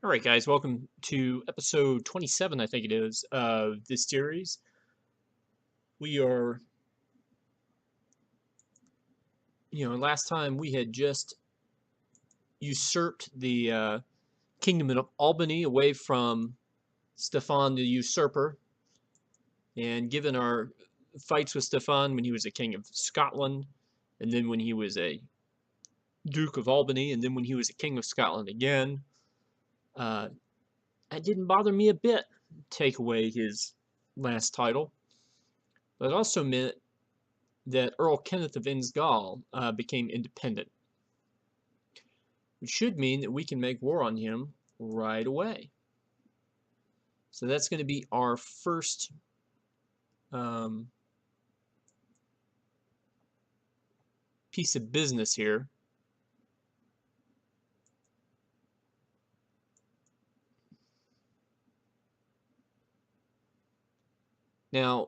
All right, guys, welcome to episode 27, I think it is, of this series. We are, last time we had just usurped the kingdom of Albany away from Stefan the Usurper, and given our fights with Stefan when he was a king of Scotland, and then when he was a Duke of Albany, and then when he was a king of Scotland again, uh, that didn't bother me a bit, take away his last title. But it also meant that Earl Kenneth of Innsgall became independent, which should mean that we can make war on him right away. So that's going to be our first um, piece of business here. Now,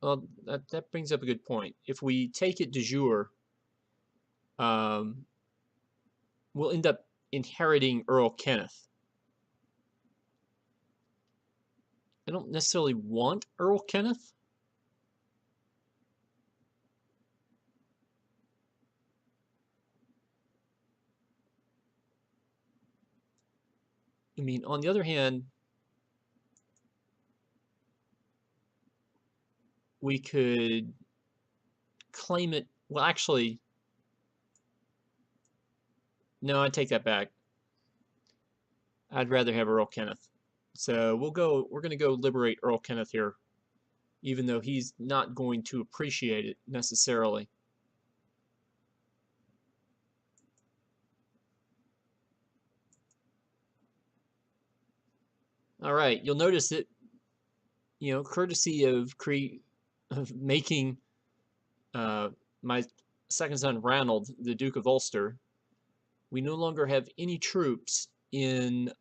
well, that brings up a good point. If we take it de jure, um, we'll end up inheriting Earl Kenneth. I don't necessarily want Earl Kenneth. I mean, on the other hand, we could claim it. Well, actually, no, I take that back. I'd rather have Earl Kenneth. So we're going to go liberate Earl Kenneth here, even though he's not going to appreciate it necessarily. All right, you'll notice that, courtesy of making my second son Ranald the Duke of Ulster, we no longer have any troops in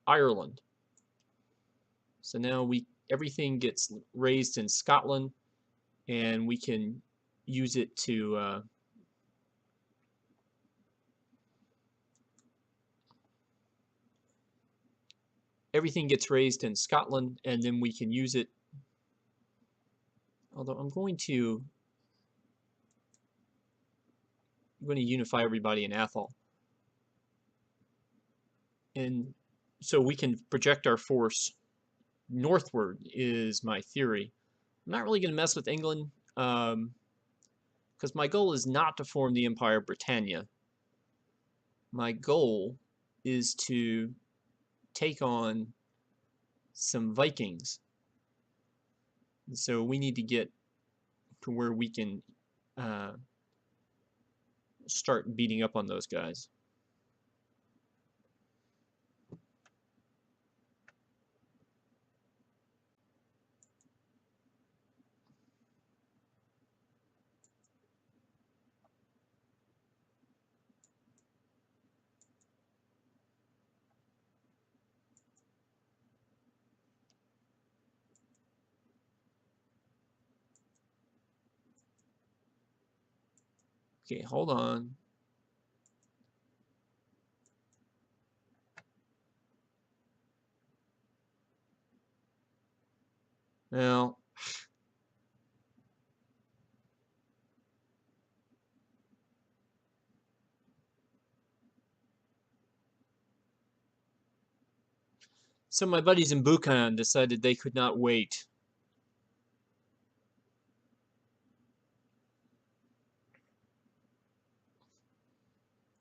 Ireland. So now everything gets raised in Scotland, and we can use it to everything gets raised in Scotland, and then we can use it. Although I'm going to unify everybody in Athol, and so we can project our force northward. Is my theory. I'm not really going to mess with England because my goal is not to form the Empire of Britannia. My goal is to take on some Vikings. And so we need to get to where we can start beating up on those guys. Okay, hold on. Now, so my buddies in Buchan decided they could not wait.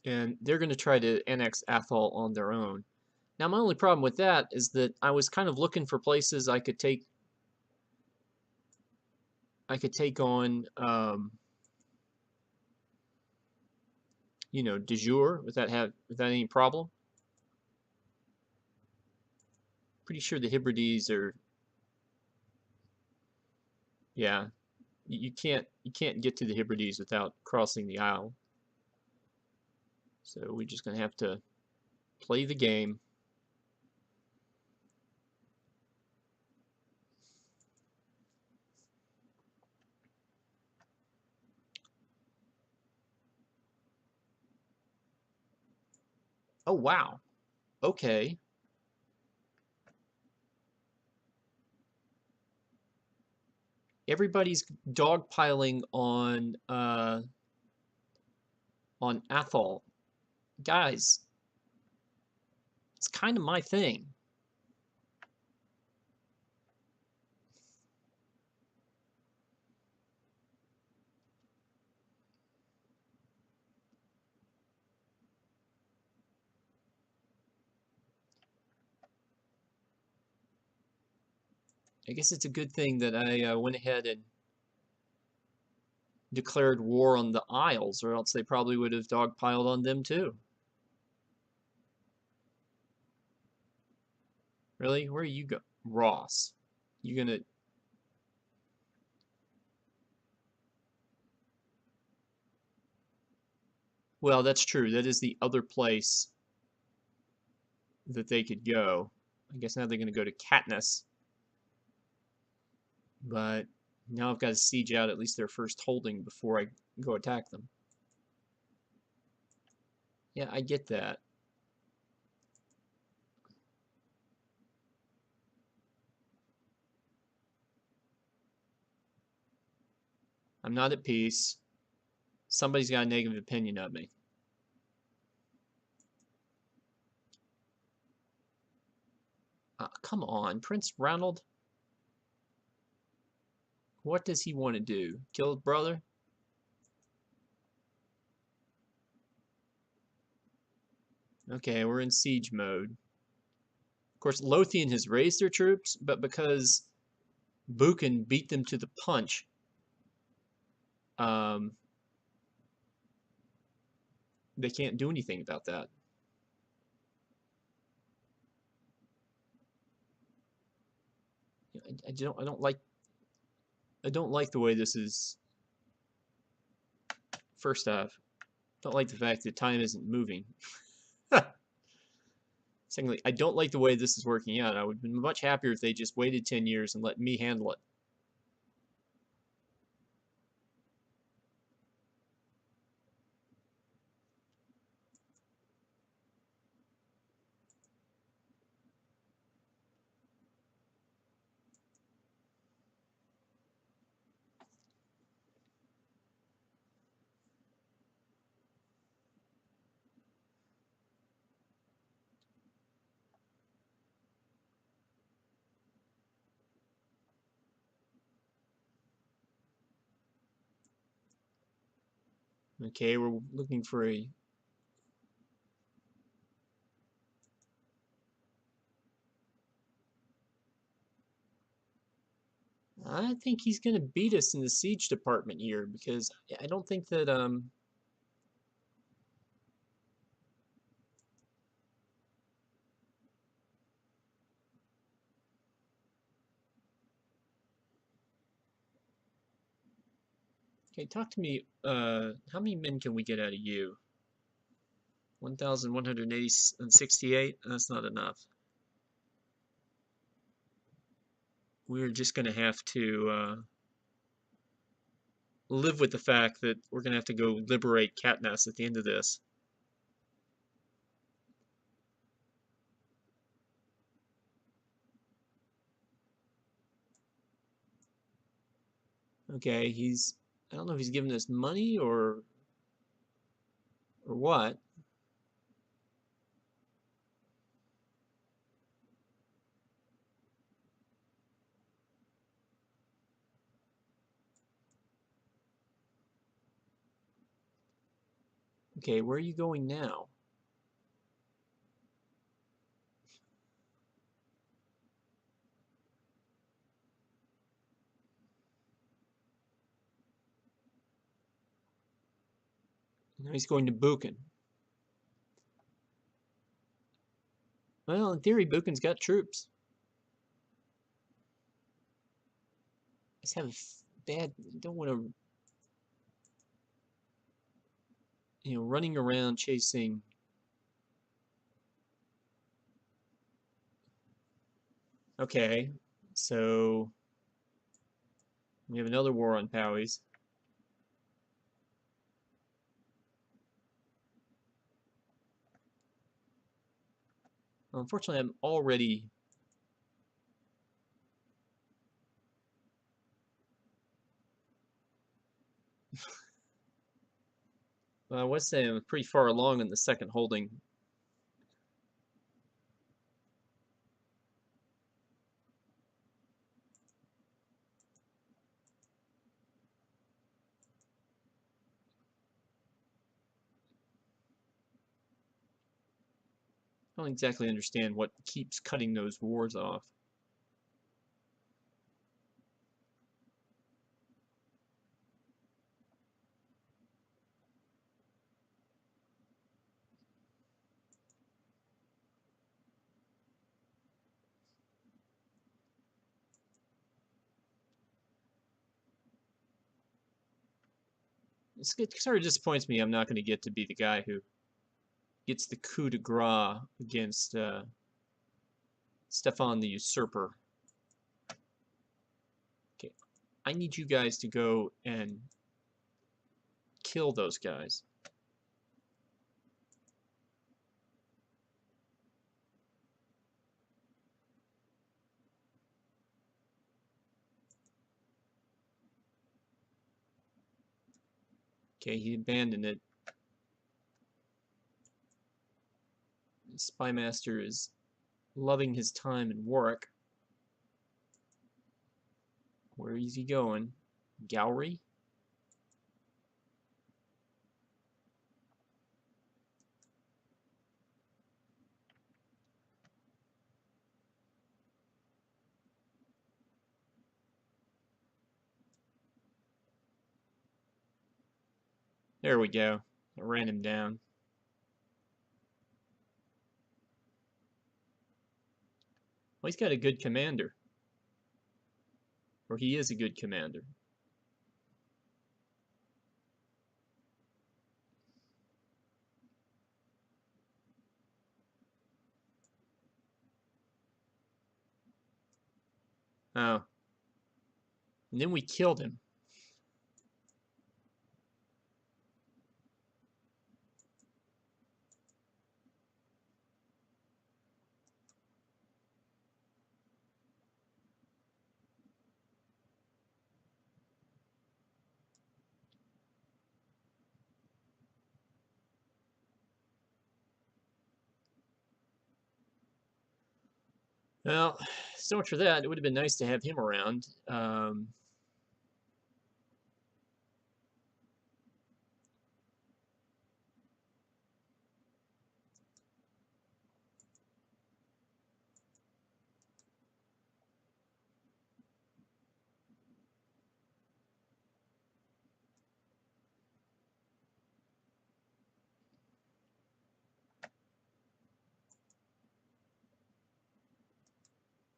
And they're going to try to annex Athol on their own. Now, my only problem with that is that I was kind of looking for places I could take on, de jure without any problem. Pretty sure the Hebrides are, yeah, you can't get to the Hebrides without crossing the Isle. So we're just gonna have to play the game. Oh, wow. Okay. Everybody's dogpiling on Athol. Guys, it's kind of my thing. I guess it's a good thing that I went ahead and declared war on the Isles, or else they probably would have dogpiled on them too. Really? Where are you go? Ross. You gonna... Well, that's true. That is the other place that they could go. I guess now they're gonna go to Katniss. But now I've got to siege out at least their first holding before I go attack them. Yeah, I get that. I'm not at peace. Somebody's got a negative opinion of me. Come on, Prince Ronald. What does he want to do? Kill his brother? Okay, we're in siege mode. Of course, Lothian has raised their troops, but because Buchan beat them to the punch, um, they can't do anything about that. I don't like the way this is. First off, don't like the fact that time isn't moving. Secondly, I don't like the way this is working out. I would have been much happier if they just waited 10 years and let me handle it. Okay, we're looking for a... I think he's going to beat us in the siege department here because I don't think that okay, talk to me. How many men can we get out of you? 1,168? That's not enough. We're just going to have to live with the fact that we're going to have to go liberate Katniss at the end of this. Okay, he's... I don't know if he's giving us money or what. Okay, where are you going now? Now he's going to Buchan. Well, in theory, Buchan's got troops. I just have a bad... don't want to... running around chasing... Okay, so... we have another war on Powies. Unfortunately, I'm already... I was saying I'm pretty far along in the second holding. I don't exactly understand what keeps cutting those wars off. It sort of disappoints me I'm not going to get to be the guy who gets the coup de grace against Stefan the Usurper. Okay, I need you guys to go and kill those guys. Okay, he abandoned it. The Spymaster is loving his time in Warwick. Where is he going? Gowrie? There we go. I ran him down. Well, he's got a good commander. Or he is a good commander. Oh. And then we killed him. Well, so much for that. It would have been nice to have him around.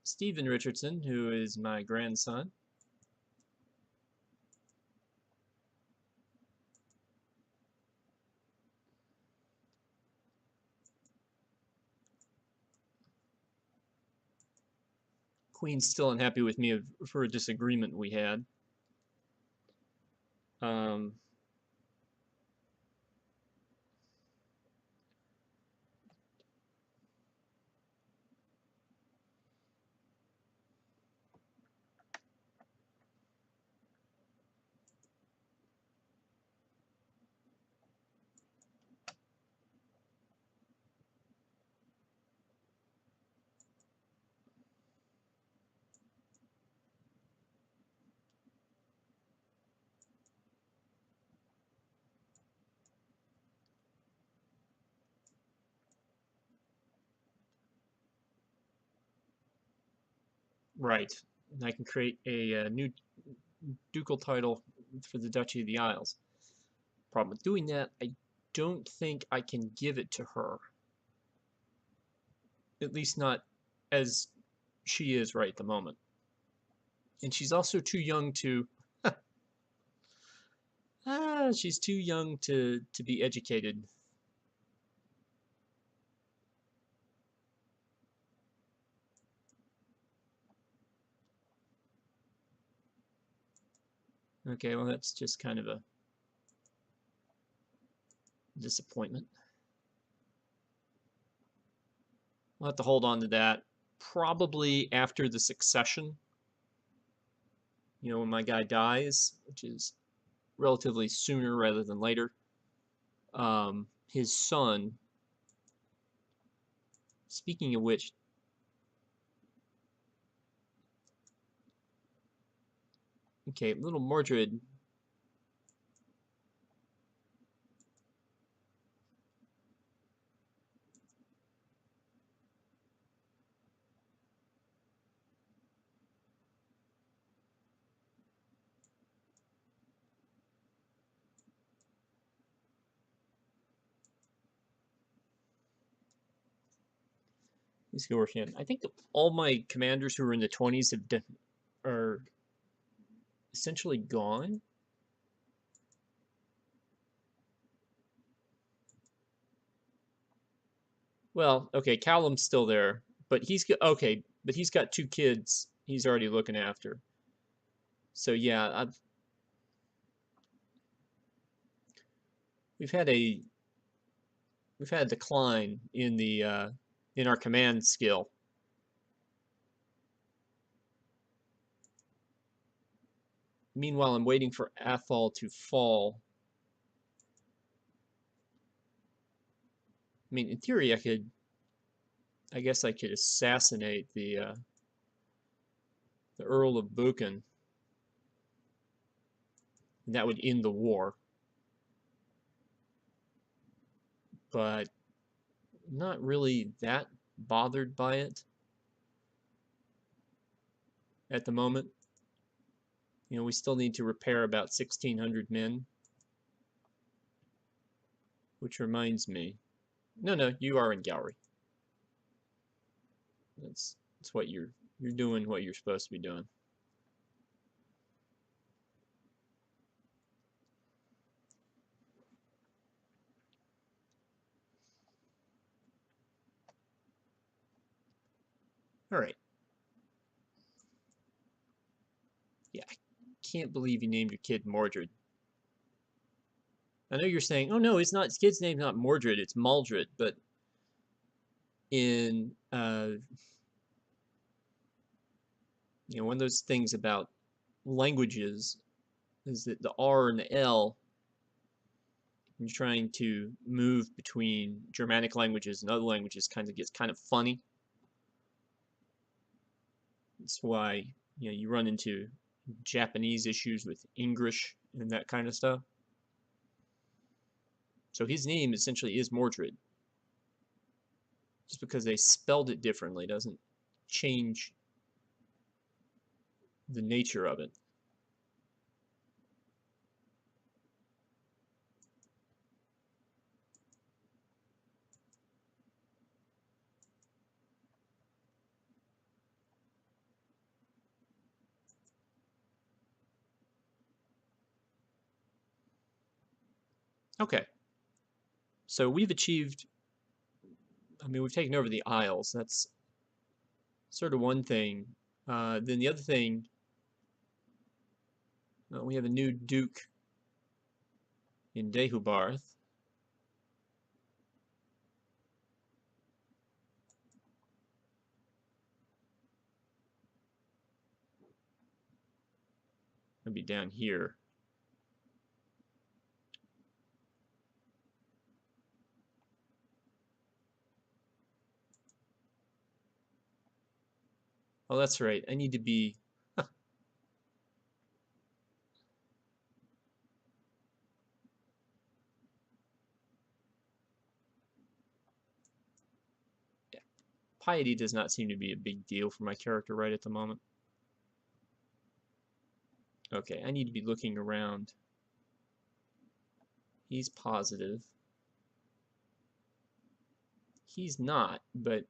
Stephen Richardson, who is my grandson. Queen's still unhappy with me for a disagreement we had. Right. And I can create a new ducal title for the Duchy of the Isles. Problem with doing that, I don't think I can give it to her. At least not as she is right at the moment. And she's also too young to... she's too young to be educated. Okay, well that's just kind of a disappointment. We'll have to hold on to that. Probably after the succession. You know, when my guy dies, which is relatively sooner rather than later. His son, speaking of which, okay, little Mordred. Let's go work in. I think all my commanders who are in the 20s are essentially gone. Well, okay, Callum's still there, but he's okay, but he's got 2 kids he's already looking after. So yeah, we've had a decline in our command skill. Meanwhile, I'm waiting for Athol to fall. I mean, in theory, I guess I could assassinate the Earl of Buchan. And that would end the war. But not really that bothered by it at the moment. You know, we still need to repair about 1,600 men. Which reminds me. No, you are in gallery. That's what you're doing what you're supposed to be doing. All right. Yeah, I can't believe you named your kid Mordred. I know you're saying, oh no, it's not. His kid's name's not Mordred, it's Maldred. But in you know, one of those things about languages is that the R and the L, when you're trying to move between Germanic languages and other languages, gets kind of funny. That's why, you know, you run into Japanese issues with English and that kind of stuff. So his name essentially is Mordred. Just because they spelled it differently doesn't change the nature of it. Okay. So we've achieved, I mean, we've taken over the Isles. That's sort of one thing. Then the other thing, we have a new Duke in Dehubarth. It'll be down here. Oh, that's right. I need to be... Yeah. Piety does not seem to be a big deal for my character right at the moment. Okay, I need to be looking around. He's positive. He's not, but...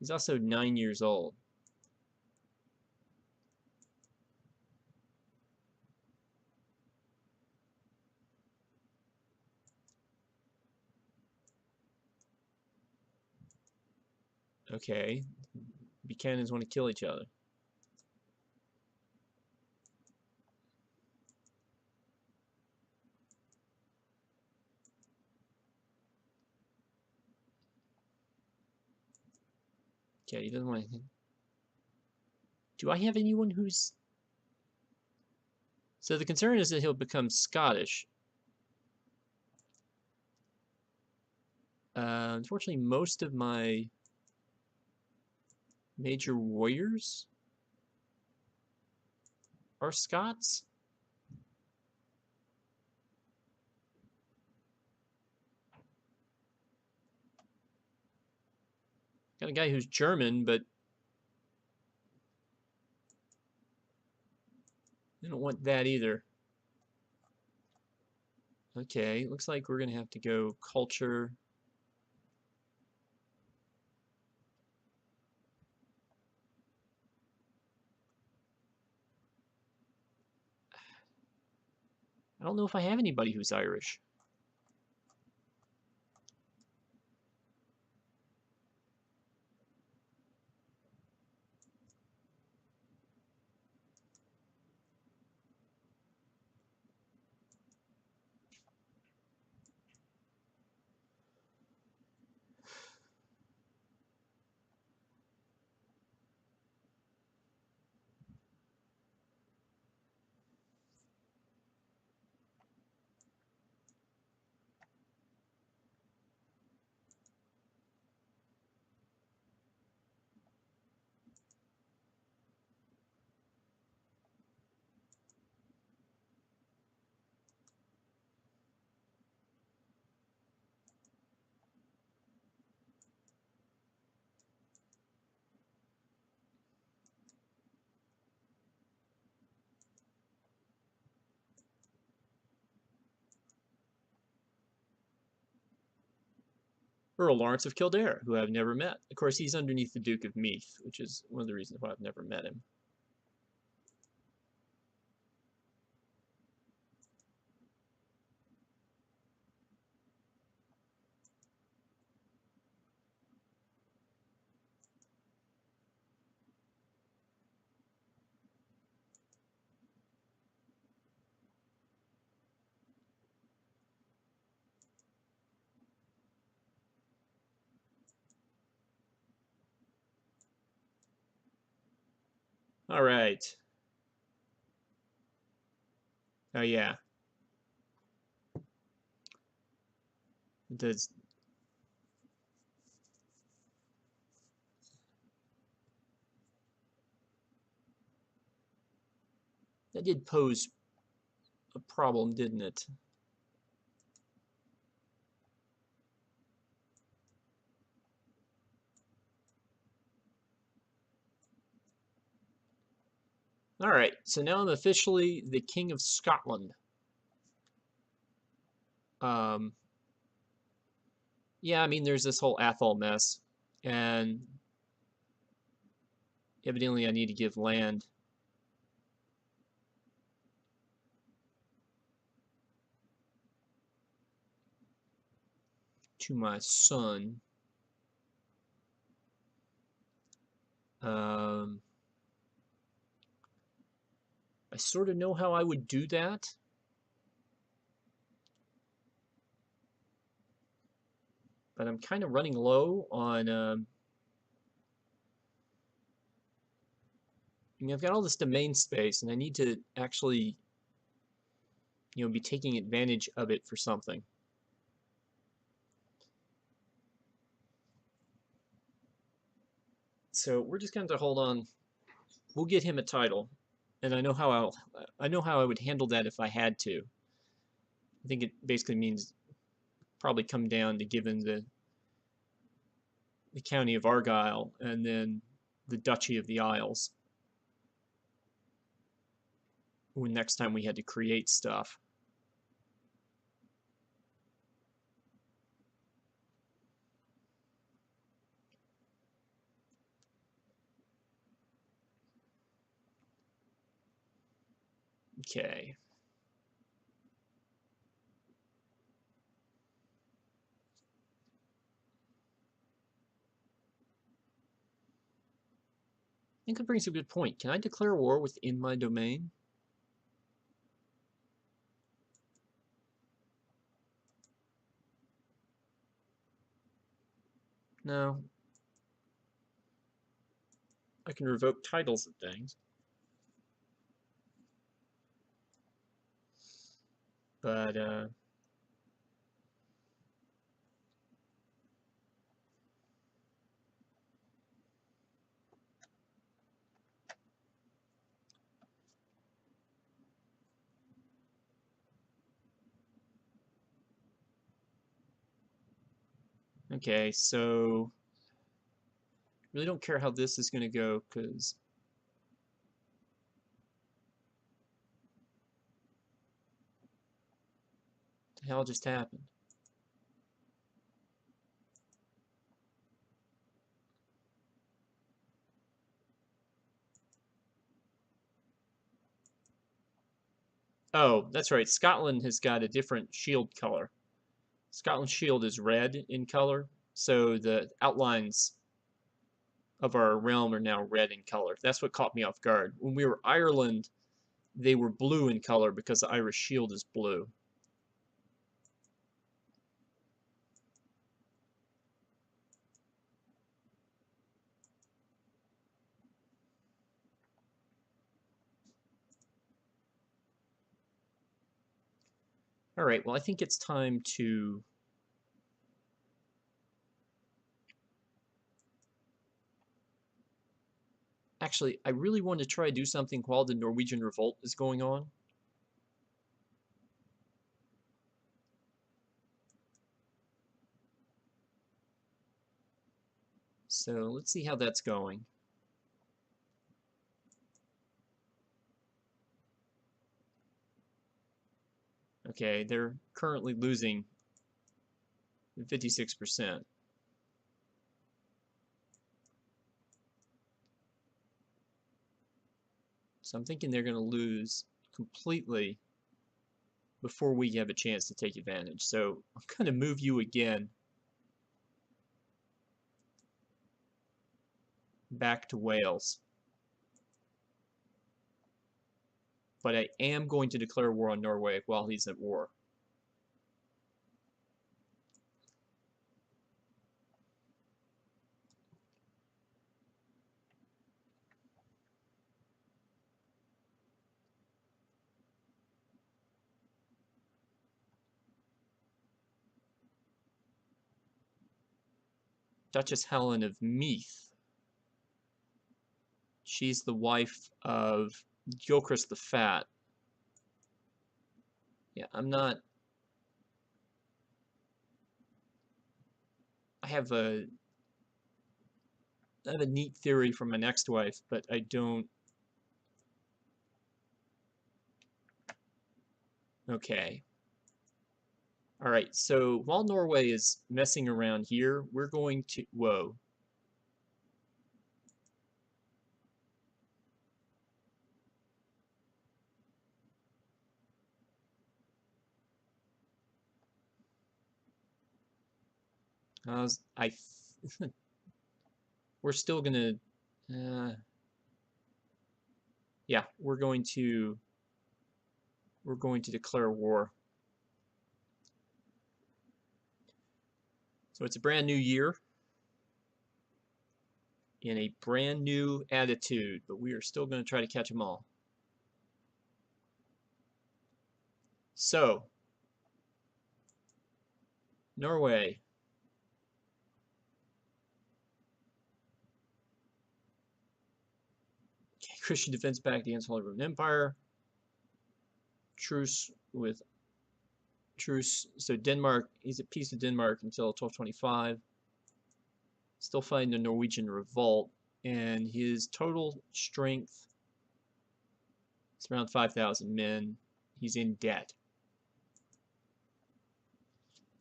He's also 9 years old. Okay. Buchanans want to kill each other. Okay, he doesn't want anything. Do I have anyone who's... So the concern is that he'll become Scottish. Unfortunately, most of my major warriors are Scots. Got a guy who's German, but I don't want that either. Okay, looks like we're gonna have to go culture. I don't know if I have anybody who's Irish. Earl Lawrence of Kildare, who I've never met. Of course, he's underneath the Duke of Meath, which is one of the reasons why I've never met him. All right. Oh, yeah. Does that did pose a problem, didn't it? All right, so now I'm officially the King of Scotland. Yeah, I mean, there's this whole Athol mess, and evidently I need to give land to my son. I sort of know how I would do that. But I'm kind of running low on... I mean, I've got all this domain space, and I need to actually, be taking advantage of it for something. So we're just going to hold on. We'll get him a title, and I know how I would handle that if I had to. I think it basically means probably come down to giving the county of Argyll and then the Duchy of the Isles when next time we had to create stuff. Okay. I think it brings a good point. Can I declare war within my domain? No. I can revoke titles of things. But, okay, so really don't care how this is going to go because the hell just happened? Oh, that's right. Scotland has got a different shield color. Scotland's shield is red in color, so the outlines of our realm are now red in color. That's what caught me off guard. When we were Ireland, they were blue in color because the Irish shield is blue. All right, well, I think it's time to actually, I really want to try to do something while the Norwegian revolt is going on. So let's see how that's going. Okay, they're currently losing 56%. So I'm thinking they're going to lose completely before we have a chance to take advantage. So I'm going to move you again back to Wales. But I am going to declare war on Norway while he's at war. Duchess Helen of Meath. She's the wife of Gilchrist the Fat. Yeah, I'm not... I have a neat theory from my next wife, but I don't... Okay. All right, so while Norway is messing around here, we're going to... Whoa. We're still gonna... yeah, we're going to declare war. So it's a brand new year in a brand new attitude, but we are still going to try to catch them all. So, Norway. Okay, Christian defense back against Holy Roman Empire. Truce. So Denmark, he's at peace with Denmark until 1225. Still fighting the Norwegian revolt, and his total strength is around 5,000 men. He's in debt.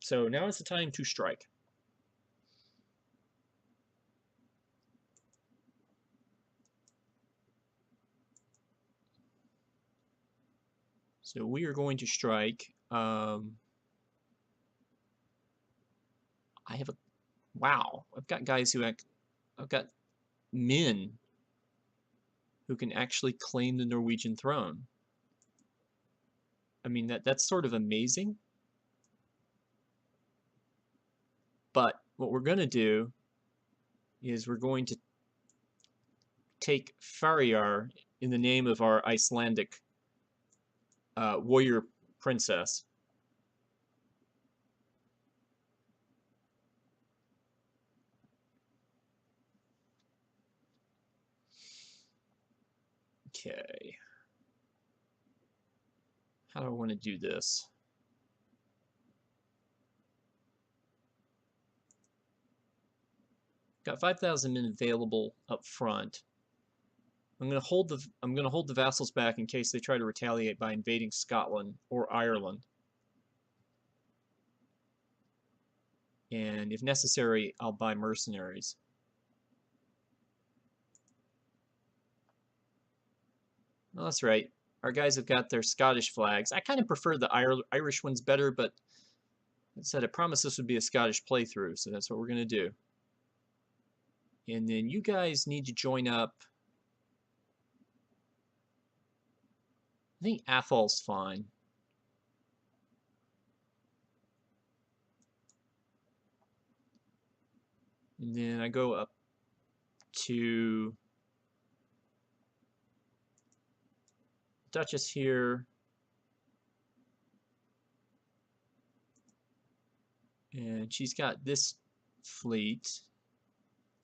So now is the time to strike. So we are going to strike. I have a... Wow, I've got guys who I've got men who can actually claim the Norwegian throne. I mean, that's sort of amazing. But what we're going to do is we're going to take Faroe in the name of our Icelandic warrior princess. Okay. How do I want to do this? Got 5,000 men available up front. I'm going to hold the vassals back in case they try to retaliate by invading Scotland or Ireland. And if necessary, I'll buy mercenaries. Well, that's right. Our guys have got their Scottish flags. I kind of prefer the Irish ones better, but I said I promised this would be a Scottish playthrough, so that's what we're going to do. And then you guys need to join up. I think Athol's fine. And then I go up to Duchess here. And she's got this fleet.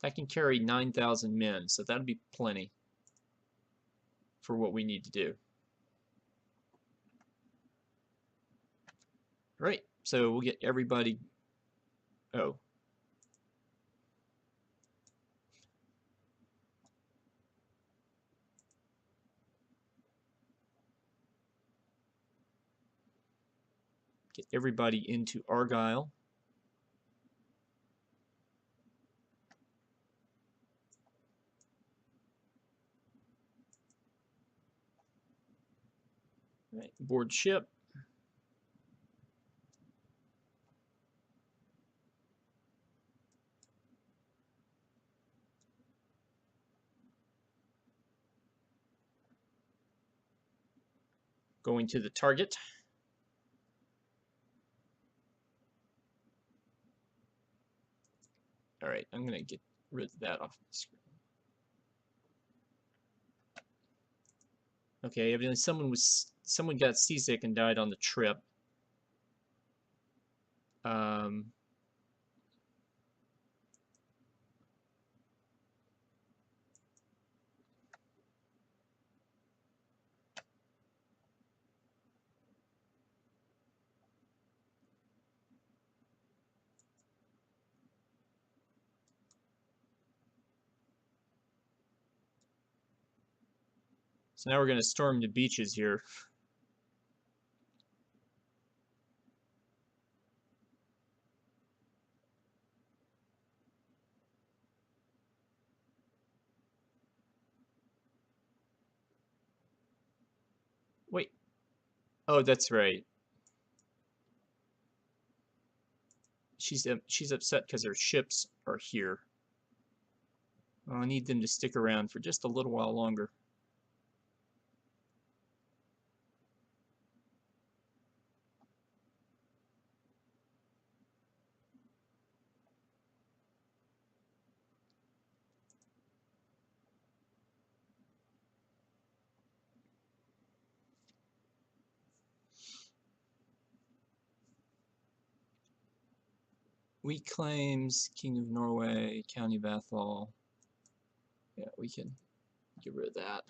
I can carry 9,000 men, so that'd be plenty for what we need to do. All right, so we'll get everybody. Oh. Get everybody into Argyle. All right, board ship. Going to the target. All right, I'm going to get rid of that off the screen. Okay, evidently someone got seasick and died on the trip. So now we're going to storm the beaches here. Wait. Oh, that's right. She's upset because her ships are here. Well, I need them to stick around for just a little while longer. Weak claims, King of Norway, County of Athol. Yeah, we can get rid of that.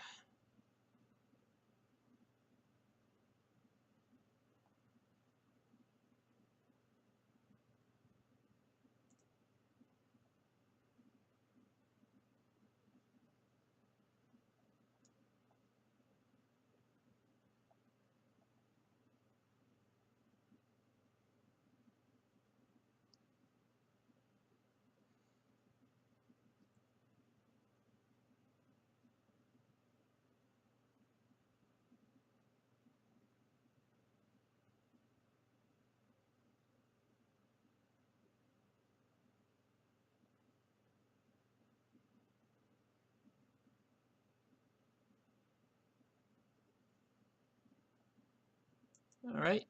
All right.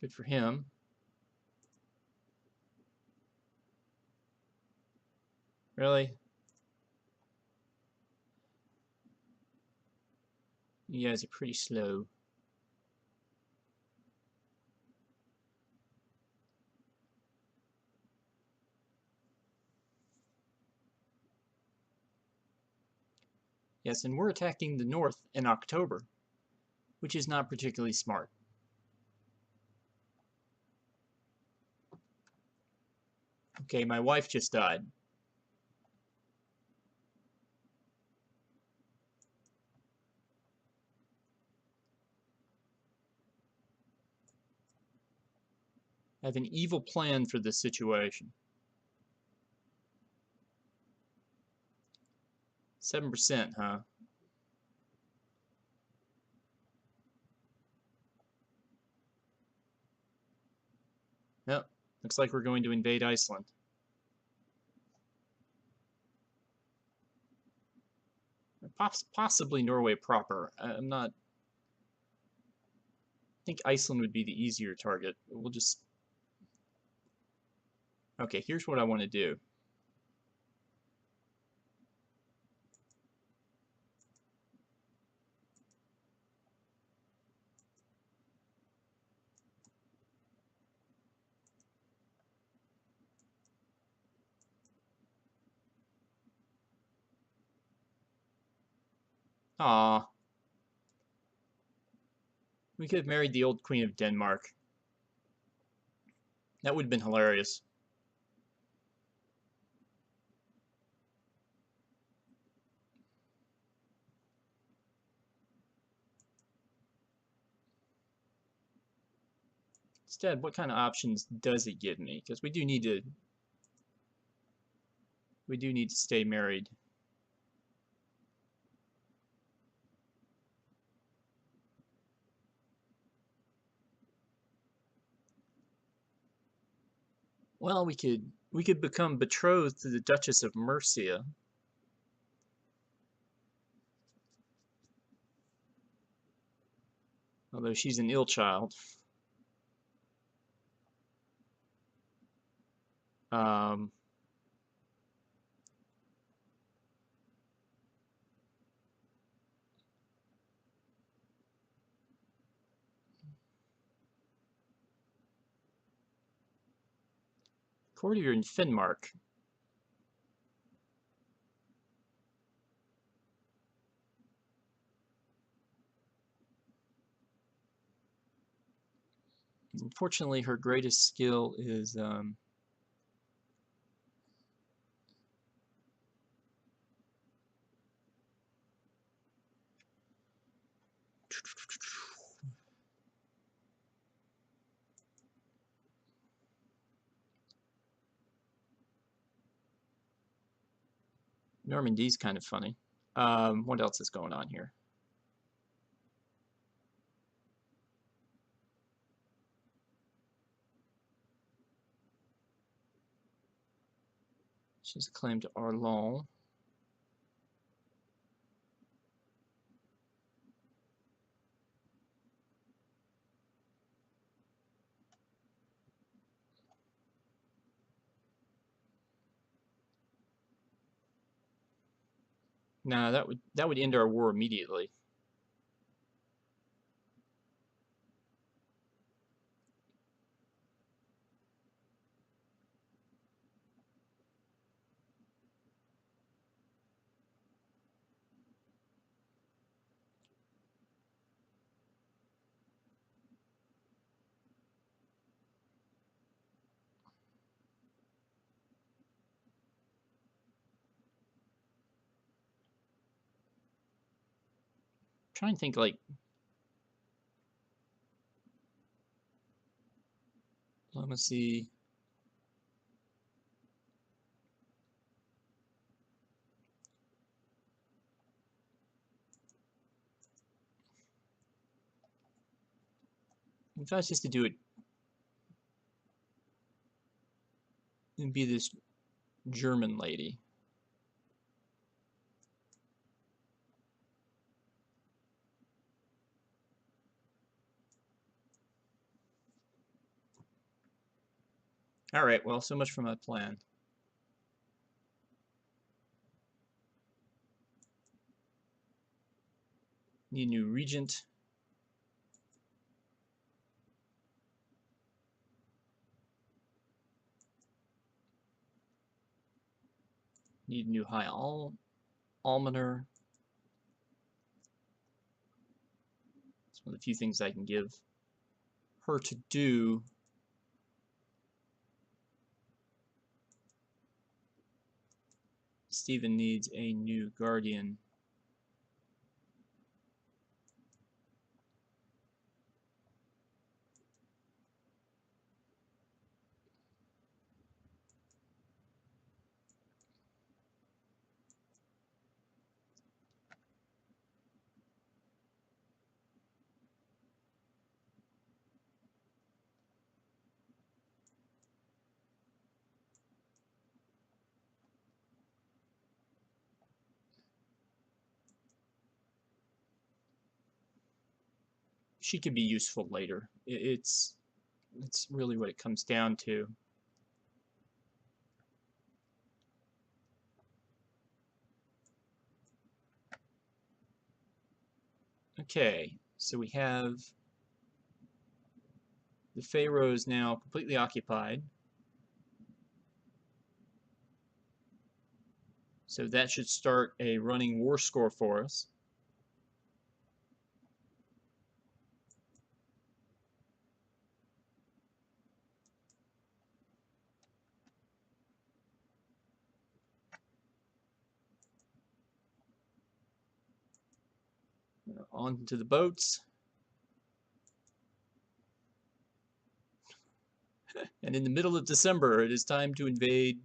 Good for him. Really? You guys are pretty slow. Yes, and we're attacking the north in October, which is not particularly smart. Okay, my wife just died. I have an evil plan for this situation. 7%, huh? Yep. Looks like we're going to invade Iceland. Possibly Norway proper. I'm not... I think Iceland would be the easier target. We'll just... Okay, here's what I want to do. Aw. We could have married the old Queen of Denmark. That would have been hilarious. Instead, what kind of options does it give me? Because we do need to stay married. Well, we could become betrothed to the Duchess of Mercia. Although she's an ill child. Um, Courtier in Finnmark. Unfortunately, her greatest skill is Normandy's kind of funny. What else is going on here? She has a claim to Arlon. Nah, that would end our war immediately. I'm trying to think like diplomacy. If I was just to do it, it'd be this German lady. All right, well, so much for my plan. Need a new regent. Need a new high almoner. It's one of the few things I can give her to do. Stephen needs a new guardian. She could be useful later. It's really what it comes down to. Okay, so we have the Faroes now completely occupied. So that should start a running war score for us. On to the boats. And in the middle of December, it is time to invade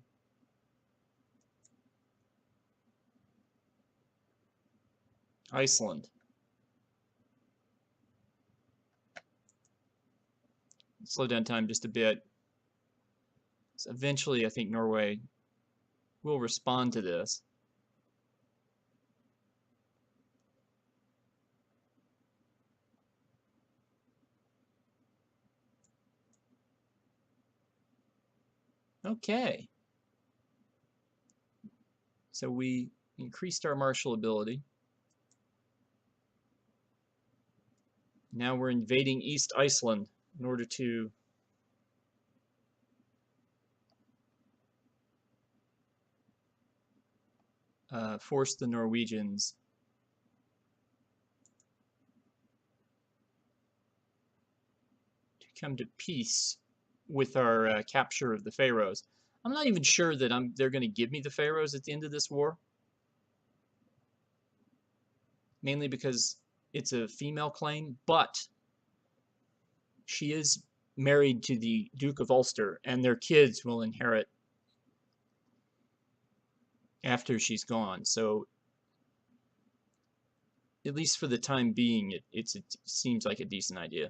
Iceland. Slow down time just a bit. So eventually, I think Norway will respond to this. Okay. So we increased our martial ability. Now we're invading East Iceland in order to force the Norwegians to come to peace with our capture of the Faroes. I'm not even sure that they're going to give me the Faroes at the end of this war. Mainly because it's a female claim, but she is married to the Duke of Ulster, and their kids will inherit after she's gone. So, at least for the time being, it seems like a decent idea.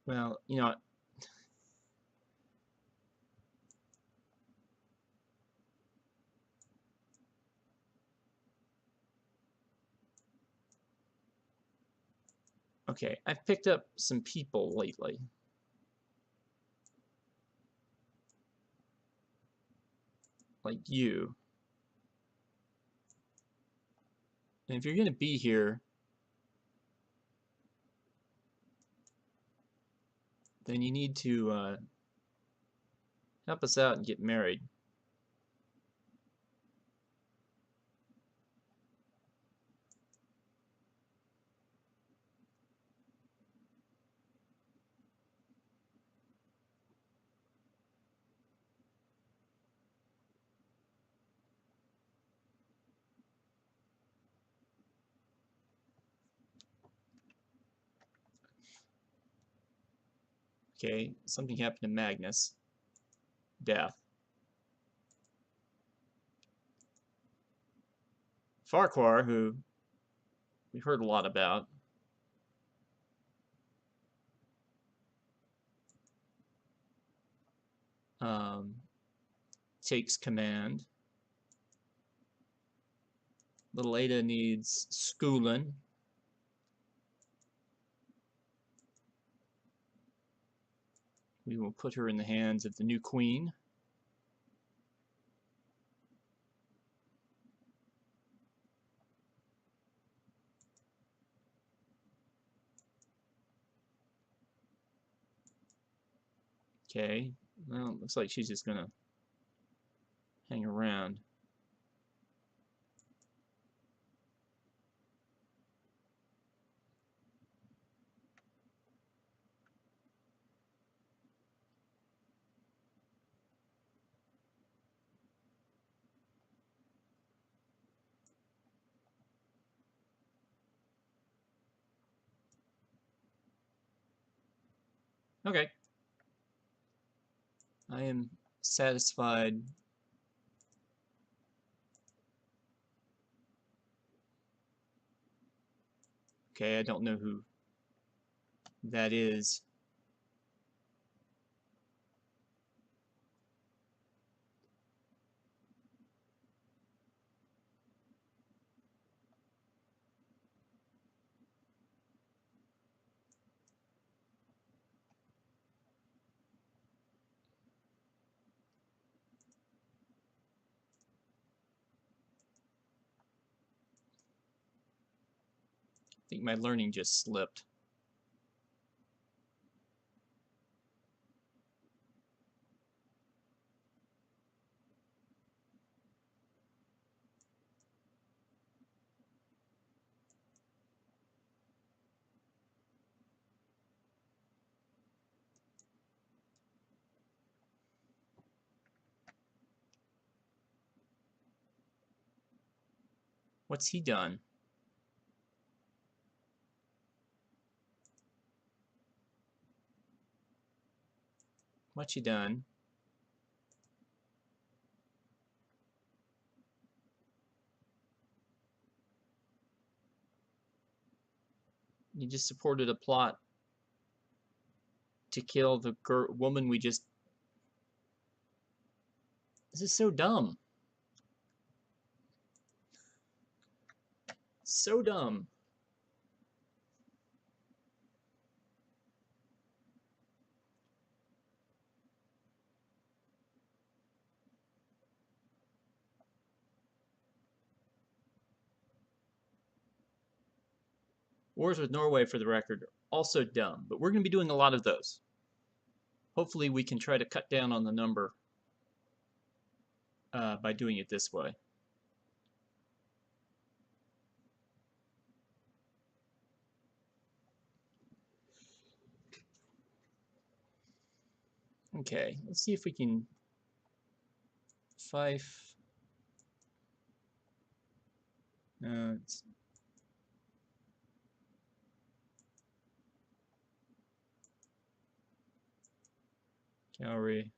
Well, okay, I've picked up some people lately. Like you. And if you're going to be here, then you need to help us out and get married. Okay, something happened to Magnus. Death. Farquhar, who we heard a lot about, takes command. Little Ada needs schooling. We will put her in the hands of the new queen. Okay, well, looks like she's just gonna hang around. Okay. I am satisfied. Okay, I don't know who that is. I think my learning just slipped. What's he done? What's he done? You just supported a plot to kill the woman we just... This is so dumb. So dumb. Wars with Norway, for the record, also dumb, but we're going to be doing a lot of those. Hopefully we can try to cut down on the number by doing it this way. Okay, let's see if we can... Fife... it's... Cowrie.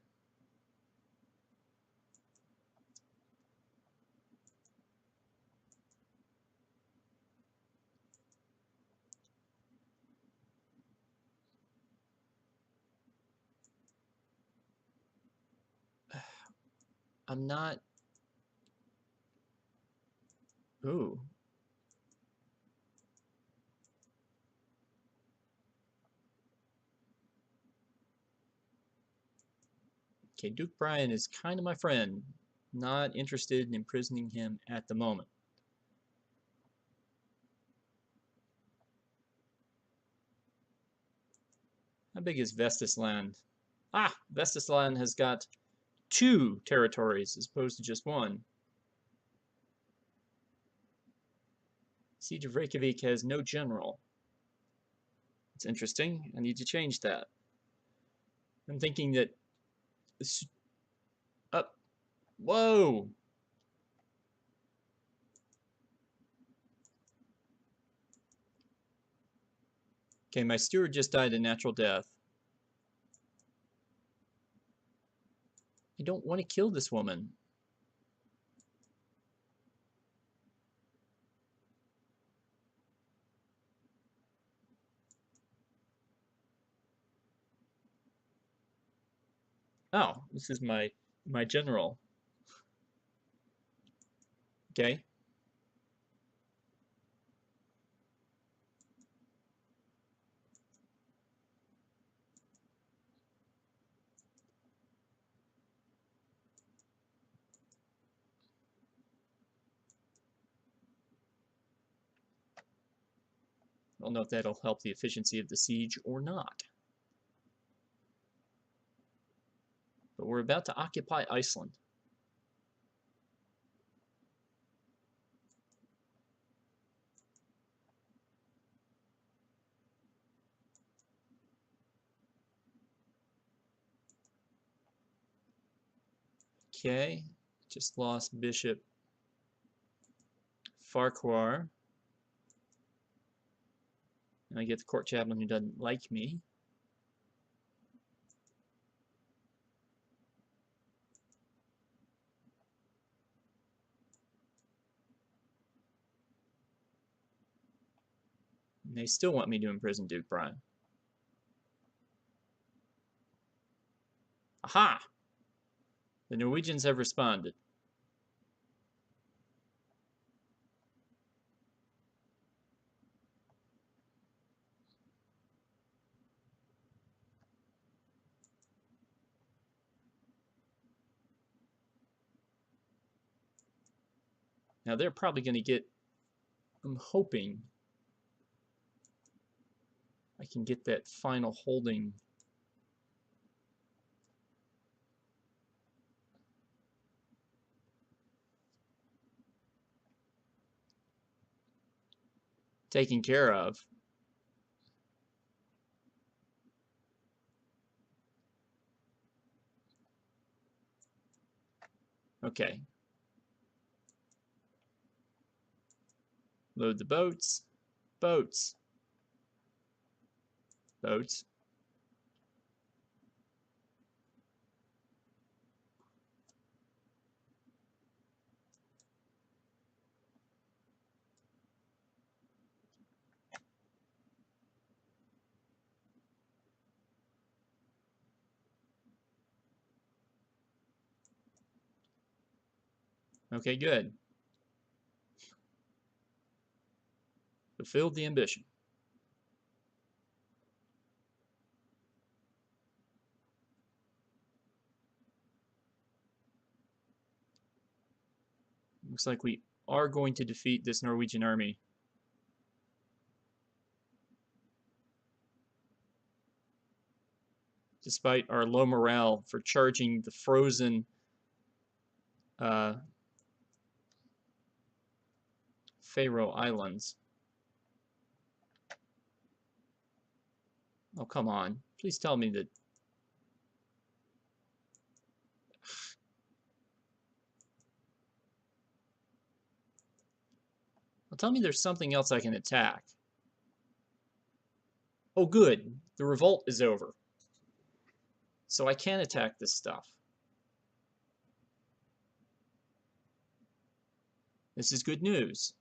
I'm not... Ooh. Okay, Duke Brian is kind of my friend. Not interested in imprisoning him at the moment. How big is Vestisland? Ah, Vestisland has got 2 territories as opposed to just 1. Siege of Reykjavik has no general. It's interesting. I need to change that. I'm thinking that... Up. Whoa! Okay, my steward just died a natural death. I don't want to kill this woman. Oh, this is my general. Okay. I don't know if that'll help the efficiency of the siege or not. But we're about to occupy Iceland. Okay, just lost Bishop Farquhar. And I get the court chaplain who doesn't like me. And they still want me to imprison Duke Brian. Aha! The Norwegians have responded. Now they're probably going to get, I'm hoping I can get that final holding. Taken care of. Okay. Load the boats. Boats. Boats. Okay, good. Fulfilled the ambition. Looks like we are going to defeat this Norwegian army. Despite our low morale for charging the frozen Faroe Islands. Oh, come on. Please tell me that... Well, tell me there's something else I can attack. Oh, good. The revolt is over. So I can attack this stuff. This is good news.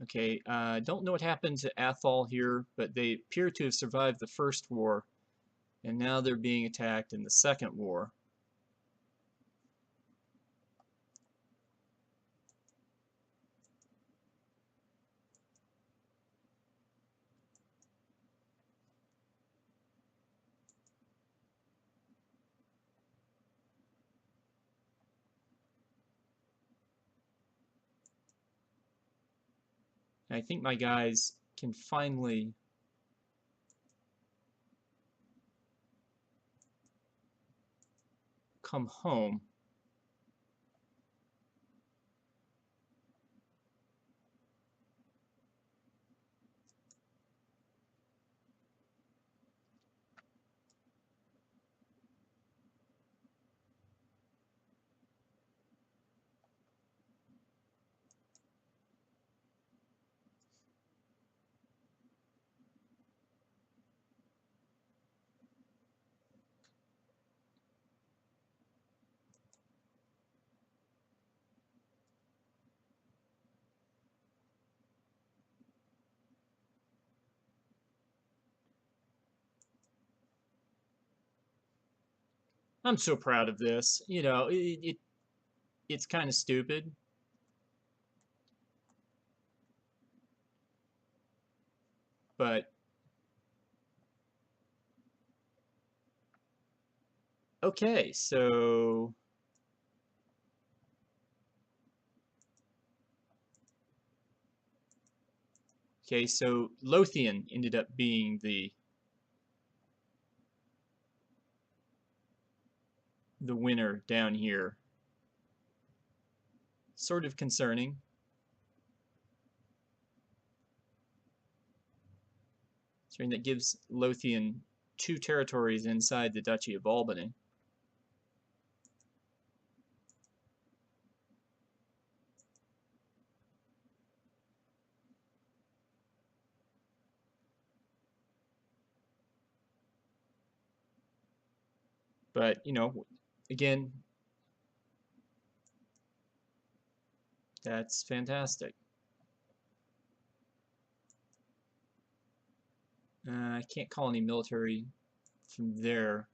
Okay, don't know what happened to Athol here, but they appear to have survived the first war, and now they're being attacked in the second war. And I think my guys can finally come home. I'm so proud of this. You know, it's kind of stupid. But okay, so Lothian ended up being the winner down here. Sort of concerning. Considering that gives Lothian 2 territories inside the Duchy of Albany. But, you know, again, that's fantastic. I can't call any military from there.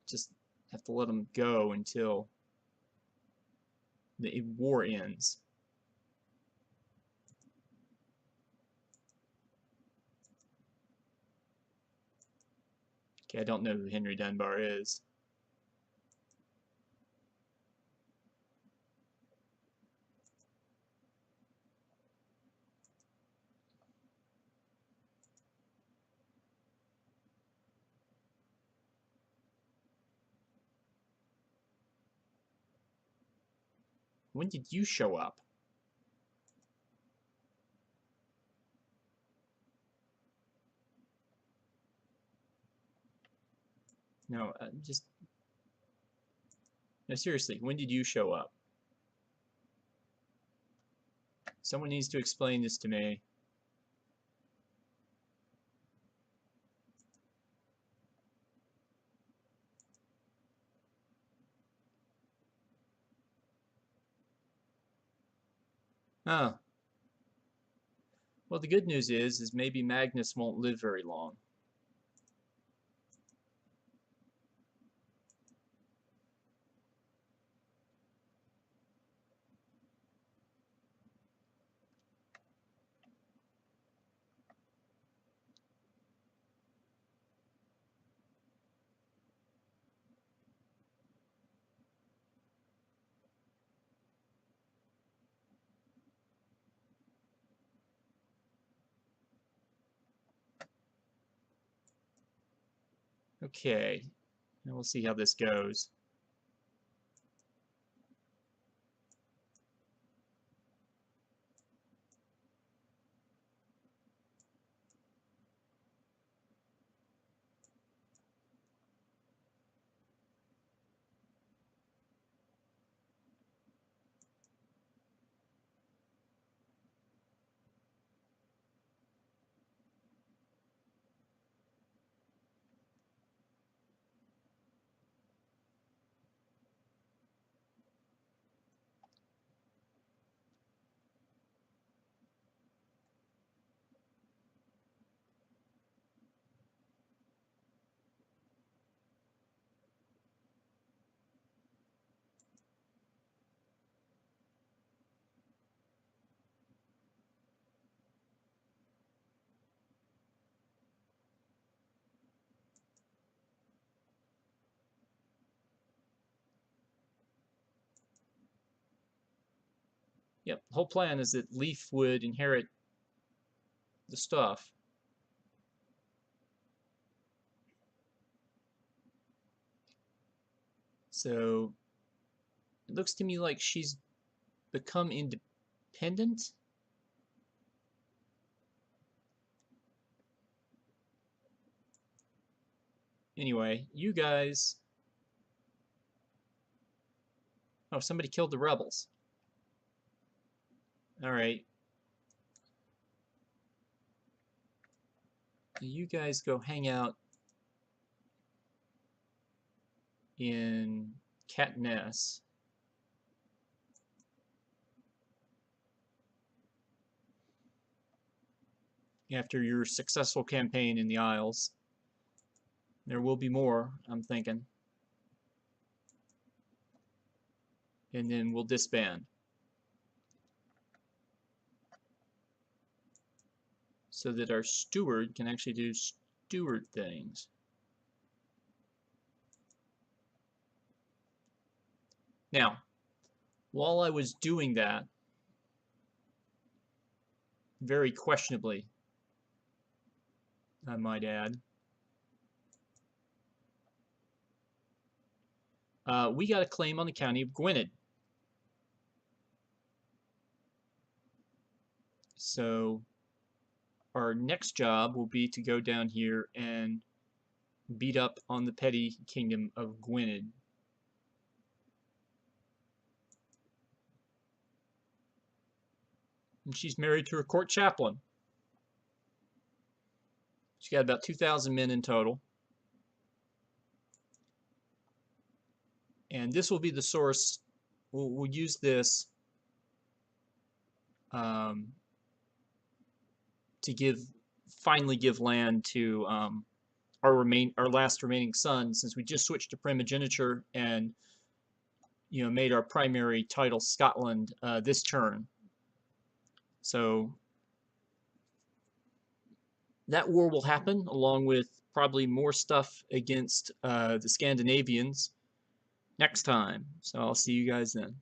Just have to let them go until the war ends. Okay, I don't know who Henry Dunbar is. When did you show up? No, no, seriously, when did you show up? Someone needs to explain this to me. Oh. Well, the good news is maybe Magnus won't live very long. Okay, and we'll see how this goes. Yep, the whole plan is that Leaf would inherit the stuff. So it looks to me like she's become independent. Anyway, you guys... Oh, somebody killed the rebels. Alright. You guys go hang out in Katniss. After your successful campaign in the Isles. There will be more, I'm thinking. and then we'll disband. So that our steward can actually do steward things. Now, while I was doing that, very questionably, I might add, we got a claim on the county of Gwynedd. So our next job will be to go down here and beat up on the petty kingdom of Gwynedd. And she's married to her court chaplain. She's got about 2,000 men in total. And this will be the source. We'll use this to finally give land to our last remaining son, since we just switched to primogeniture and made our primary title Scotland this turn. So that war will happen, along with probably more stuff against the Scandinavians next time. So I'll see you guys then.